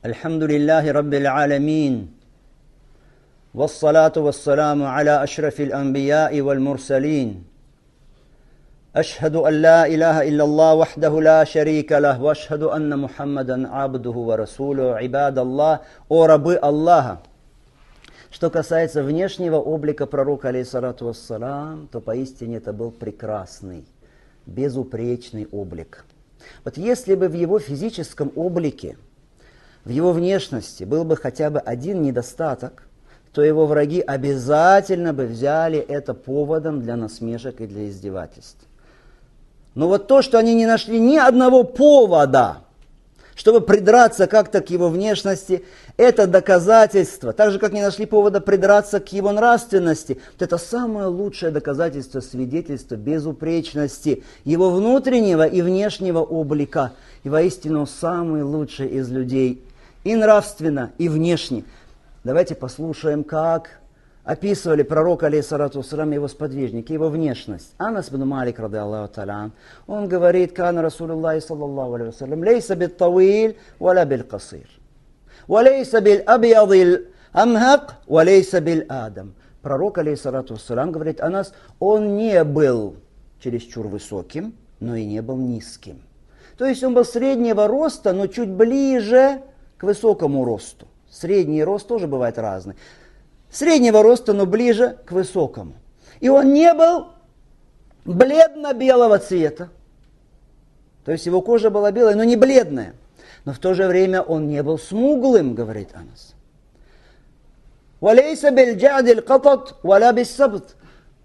الحمد لله رب العالمين والصلاة والسلام على أشرف الأنبياء والمرسلين أشهد أن لا إله إلا الله وحده لا شريك له وأشهد أن محمدا عبده ورسوله عباد الله о рабы Аллаха. Что касается внешнего облика пророка, алейхиссалату вассалам, то поистине это был прекрасный, безупречный облик. Вот если бы в его физическом облике, в его внешности был бы хотя бы один недостаток, то его враги обязательно бы взяли это поводом для насмешек и для издевательств. Но вот то, что они не нашли ни одного повода, чтобы придраться как-то к его внешности, это доказательство. Так же, как не нашли повода придраться к его нравственности. Вот это самое лучшее доказательство, свидетельство безупречности его внутреннего и внешнего облика. И воистину самый лучший из людей и нравственно, и внешне. Давайте послушаем, как описывали пророка, алейхиссалату вассалам, его сподвижники, его внешность. Анас бин Малик, ради Аллаху та'аля, он говорит: «Кана Расулуллахи саллаллаху алейхи вассалям, лейса бит тавил, валя бил касир, валейса бил абьядил амхак, валейса бил адам». Пророк, алейхиссалату вассалам, говорит Анас, он не был чересчур высоким, но и не был низким. То есть он был среднего роста, но чуть ближе к высокому росту. Средний рост тоже бывает разный. Среднего роста, но ближе к высокому. И он не был бледно-белого цвета. То есть его кожа была белая, но не бледная. Но в то же время он не был смуглым, говорит Анас. «Валейса биль-джадиль катат, валя бис-сабт».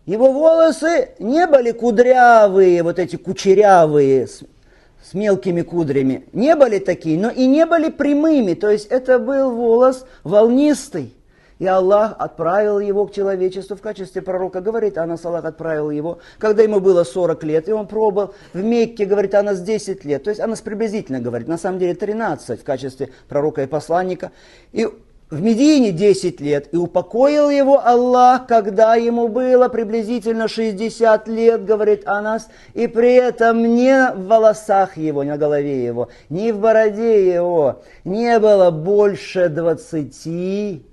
Его волосы не были кудрявые, вот эти кучерявые, с мелкими кудрями. Не были такие, но и не были прямыми. То есть это был волос волнистый. И Аллах отправил его к человечеству в качестве пророка. Говорит Анас, Аллах отправил его, когда ему было 40 лет. И он пробыл в Мекке, говорит Анас, 10 лет. То есть Анас приблизительно говорит, на самом деле 13 в качестве пророка и посланника. И в Медине 10 лет. И упокоил его Аллах, когда ему было приблизительно 60 лет, говорит Анас. И при этом ни в волосах его, ни на голове его, ни в бороде его не было больше 20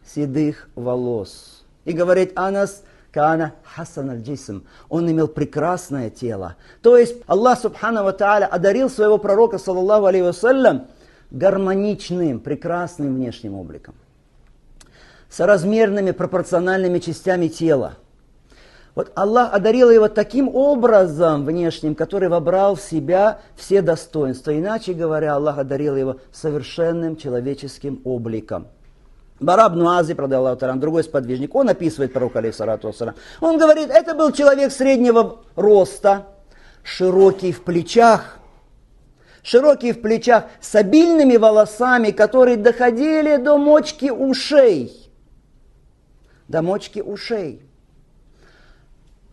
седых волос. И говорит Анас, «Кана хасан аль-джисм». Он имел прекрасное тело. То есть Аллах субхану ва тааля одарил своего пророка, саллаллаху алейхи вассалям, гармоничным, прекрасным внешним обликом. Соразмерными, пропорциональными частями тела. Вот Аллах одарил его таким образом внешним, который вобрал в себя все достоинства. Иначе говоря, Аллах одарил его совершенным человеческим обликом. Бара ибн Азиб, ради Аллаху та'аля, другой сподвижник, он описывает пророка, алейхиссалату вассалям. Он говорит, это был человек среднего роста, широкий в плечах, с обильными волосами, которые доходили до мочки ушей. До мочки ушей.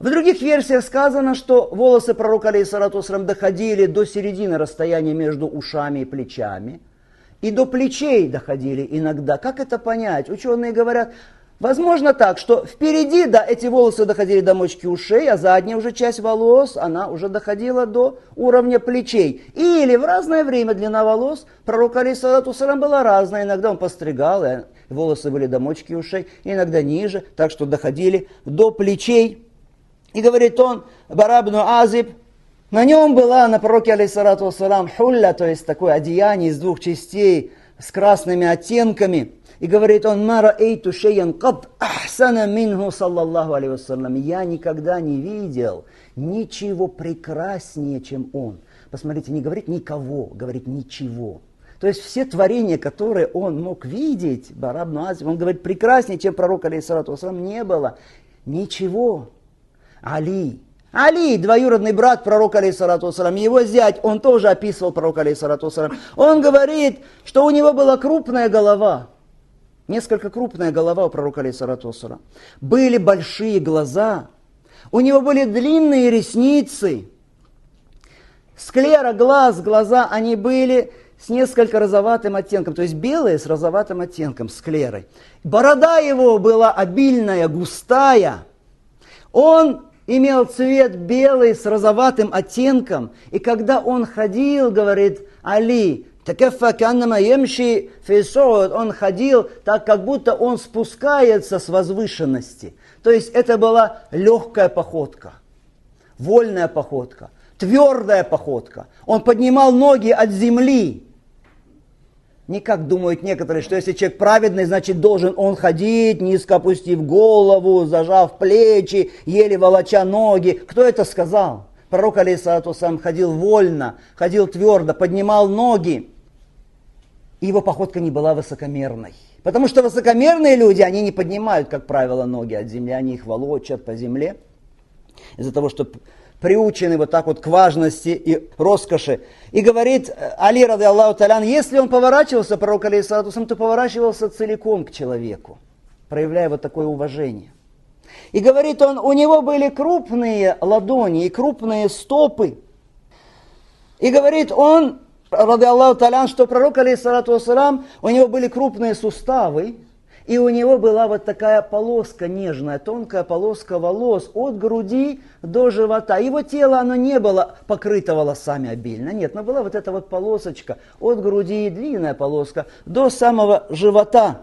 В других версиях сказано, что волосы пророка, алейхиссалату вассалям, доходили до середины расстояния между ушами и плечами. И до плечей доходили иногда. Как это понять? Ученые говорят, возможно так, что впереди, да, эти волосы доходили до мочки ушей, а задняя уже часть волос, она уже доходила до уровня плечей. Или в разное время длина волос пророка, алейхиссалату вассалям, была разная. Иногда он постригал, и волосы были до мочки ушей, иногда ниже, так что доходили до плечей. И говорит он, Бара ибн Азиб, на нем была, на пророке, алейхиссалату вассалам, хулля, то есть такое одеяние из двух частей с красными оттенками. И говорит он, «Ма раэйту шейян кад ахсана минху, саллаллаху алейхи вассалям». Я никогда не видел ничего прекраснее, чем он. Посмотрите, не говорит никого, говорит ничего. То есть все творения, которые он мог видеть, Бара ибн Азиб, он говорит, прекраснее, чем пророк, алейхиссалату вассалам, не было. Ничего. Али, двоюродный брат пророка, алейхиссалату вассалам, его зять, он тоже описывал пророка, алейхиссалату вассалам. Он говорит, что у него была крупная голова. Несколько крупная голова у пророка, алейхиссалату вассалам. Были большие глаза. У него были длинные ресницы. Склера глаза, они были с несколько розоватым оттенком. То есть белые с розоватым оттенком, склерой. Борода его была обильная, густая. Он имел цвет белый с розоватым оттенком. И когда он ходил, говорит Али, Такаффа каннама ямши фи сууд, он ходил так, как будто он спускается с возвышенности. То есть это была легкая походка, вольная походка, твердая походка. Он поднимал ноги от земли. Не как думают некоторые, что если человек праведный, значит должен он ходить, низко опустив голову, зажав плечи, еле волоча ноги. Кто это сказал? Пророк, алейхиссалату вассалям, ходил вольно, ходил твердо, поднимал ноги. И его походка не была высокомерной. Потому что высокомерные люди, они не поднимают, как правило, ноги от земли, они их волочат по земле. Из-за того, что приучены вот так вот к важности и роскоши. И говорит Али, ради Аллаху та'аля, если он поворачивался, пророк, алейхиссалату вассалям, то поворачивался целиком к человеку, проявляя вот такое уважение. И говорит он, у него были крупные ладони и крупные стопы. И говорит он, ради Аллаху та'аля, что пророк, алейхиссалату вассалям, у него были крупные суставы, и у него была вот такая полоска нежная, тонкая полоска волос от груди до живота. Его тело, оно не было покрыто волосами обильно, нет, но была вот эта вот полосочка от груди, длинная полоска, до самого живота.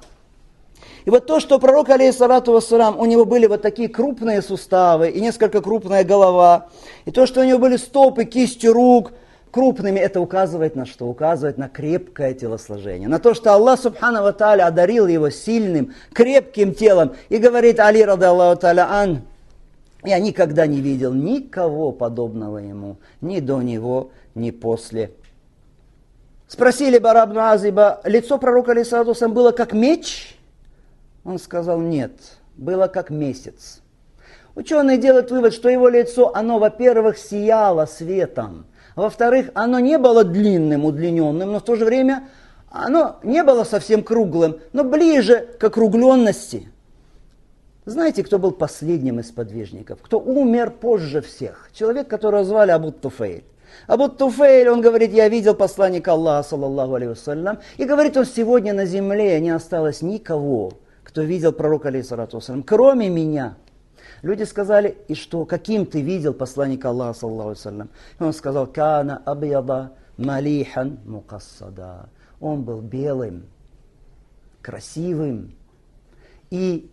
И вот то, что пророк, алейхиссалату вассалям, у него были вот такие крупные суставы и несколько крупная голова, и то, что у него были стопы, кисти рук крупными, это указывает на что? Указывает на крепкое телосложение. На то, что Аллах субхану ва тааля одарил его сильным, крепким телом. И говорит Али, ради Аллаху та'аля ан, я никогда не видел никого подобного ему, ни до него, ни после. Спросили Бара ибн Азиба, лицо пророка, алейхиссалату вассалям, было как меч? Он сказал, нет, было как месяц. Ученые делают вывод, что его лицо, оно, во-первых, сияло светом. Во-вторых, оно не было длинным, удлиненным, но в то же время оно не было совсем круглым, но ближе к округленности. Знаете, кто был последним из подвижников? Кто умер позже всех? Человек, которого звали Абу Туфейль. Абу Туфейль, он говорит, я видел посланника Аллаха, саллаллаху алейхи вассалям, и говорит, он сегодня на земле не осталось никого, кто видел пророка, алейхиссалату вассалям, кроме меня. Люди сказали, и что, каким ты видел посланника Аллаха, саллаллаху алейхи вассалям? И он сказал, кана абьяда малихан мукассада. Он был белым, красивым и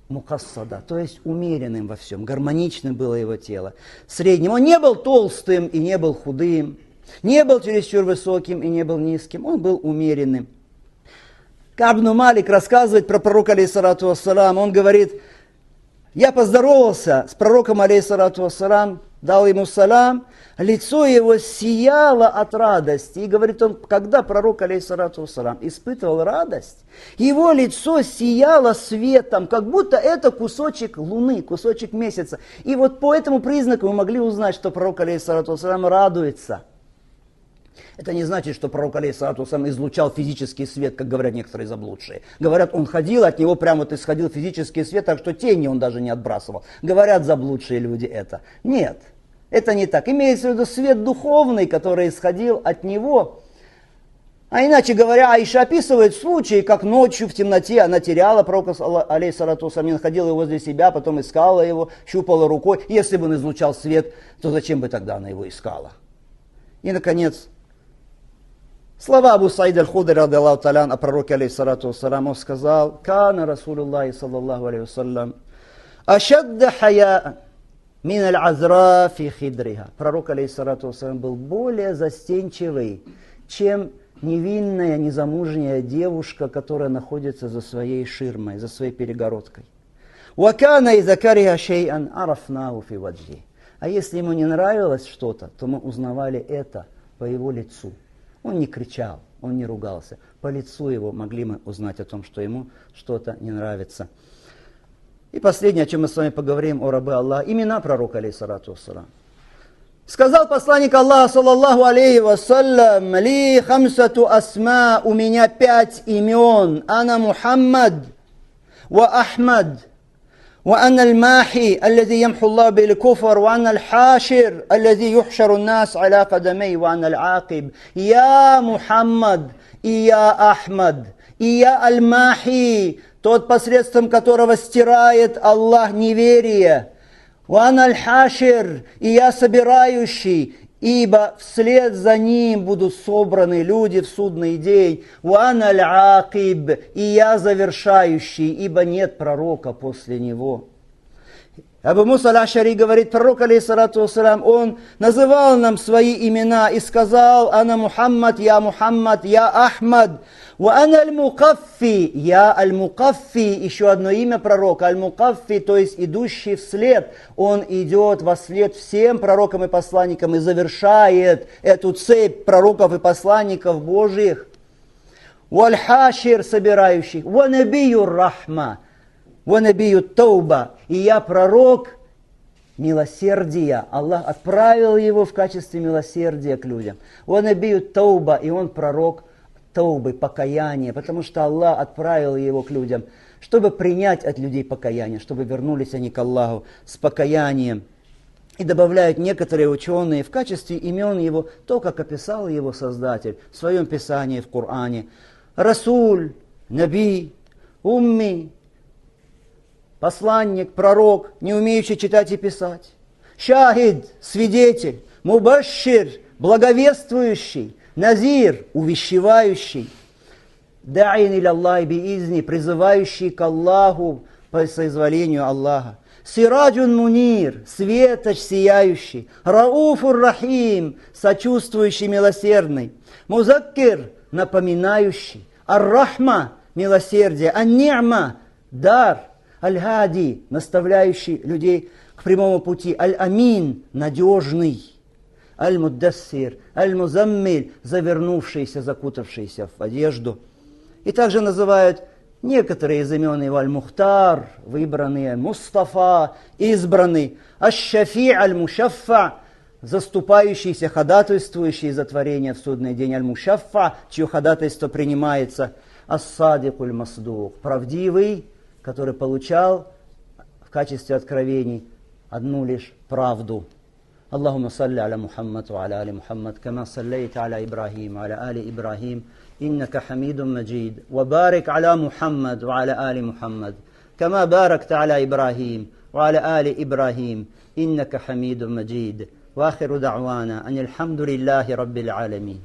мукассада, то есть умеренным во всем, гармоничным было его тело. Средним. Он не был толстым и не был худым, не был чересчур высоким и не был низким, он был умеренным. Кааб ибн Малик рассказывает про пророка, алейхиссалату вассалам, он говорит, я поздоровался с пророком, алейхиссалату вассалам, дал ему салам, лицо его сияло от радости. И говорит он, когда пророк, алейхиссалату вассалам, испытывал радость, его лицо сияло светом, как будто это кусочек луны, кусочек месяца. И вот по этому признаку мы могли узнать, что пророк, алейхиссалату вассалам, радуется. Это не значит, что пророк, алейхиссалату вассалам, излучал физический свет, как говорят некоторые заблудшие. Говорят, он ходил, от него прямо вот исходил физический свет, так что тени он даже не отбрасывал. Говорят заблудшие люди это. Нет, это не так. Имеется в виду свет духовный, который исходил от него. А иначе говоря, Аиша описывает случаи, как ночью в темноте она теряла пророка, алейхиссалату вассалам, не находила его возле себя, потом искала его, щупала рукой. Если бы он излучал свет, то зачем бы тогда она его искала? И, наконец, слова Абу Саид аль-Худри, ради Аллаху та'аля, о пророке, алейхиссалату вассалам, он сказал, «Кана Расулуллахи, саллаллаху алейхи вассалям, ашадда хая мин аль-азра фи хидриха». Пророк, алейхиссалату вассалам, был более застенчивый, чем невинная, незамужняя девушка, которая находится за своей ширмой, за своей перегородкой. «Вакана иза кариха шей'ан арафнаху фи ваджи». А если ему не нравилось что-то, то мы узнавали это по его лицу. Он не кричал, он не ругался. По лицу его могли мы узнать о том, что ему что-то не нравится. И последнее, о чем мы с вами поговорим, о рабе Аллаха, имена пророка, алейхиссалату вассалам. Сказал посланник Аллаха, саллаллаху алейхи вассалям, «Ли хамсату асма, у меня 5 имен, ана Мухаммад, ва Ахмад, وأنا الماحي الذي يمحو الله بالكفر وأنا الحاشر الذي يحشر الناس على قدمي وأنا العاقب يا محمد и я Ахмад, и я Аль-Махи, тот, посредством которого стирает Аллах неверие, وأنا الحاشر, и я собирающий, ибо вслед за ним будут собраны люди в судный день. Ва ана аль-акиб, и я завершающий, ибо нет пророка после него. Абу Муса аль-Аш'ари говорит, пророк, алейхиссалату вассалям, он называл нам свои имена и сказал: «Ана Мухаммад, я Ахмад, ва ана аль-Мукаффи, я аль-Мукаффи», еще одно имя пророка, аль-Мукаффи, то есть идущий вслед, он идет во след всем пророкам и посланникам и завершает эту цепь пророков и посланников Божьих. Валь-Хашир, собирающих, ва набию рахма, «Ванабию тауба», и я пророк милосердия. Аллах отправил его в качестве милосердия к людям. «Ванабию тауба», и он пророк таубы, покаяния, потому что Аллах отправил его к людям, чтобы принять от людей покаяние, чтобы вернулись они к Аллаху с покаянием. И добавляют некоторые ученые в качестве имен его то, как описал его Создатель в своем Писании, в Коране. Расуль, Наби, Умми, посланник, пророк, не умеющий читать и писать. Шахид, свидетель. Мубашшир, благовествующий. Назир, увещевающий. Да'ин иля Аллахи биизни, призывающий к Аллаху по соизволению Аллаха. Сираджун мунир, светоч сияющий. Рауфур рахим, сочувствующий, милосердный. Музаккир, напоминающий. Ар-рахма, милосердие. Ан-ни'ма, дар. Аль-Хади, наставляющий людей к прямому пути. Аль-Амин, надежный. Аль-Муддассир, Аль-Музаммиль, завернувшийся, закутавшийся в одежду. И также называют некоторые из имен его: Аль-Мухтар, выбранный, Мустафа, избранный, Аш-Шафи, Аль-Мушаффа, заступающийся, ходатайствующий за творение в судный день, Аль-Мушаффа, чье ходатайство принимается, Ас-Садик Аль-Масдук, правдивый, который получал в качестве откровений одну лишь правду. Аллахумма салли аля Мухаммад ва аля али Мухаммад, кама саллейта аля Ибрахим ва аля али Ибрахим, иннака хамидун маджид. Ва барик аля Мухаммад ва аля али Мухаммад, кама баракта аля Ибрахим ва аля али Ибрахим, иннака хамидун маджид. Ва ахиру дa'wana анил хамдулиллахи раббил аламин.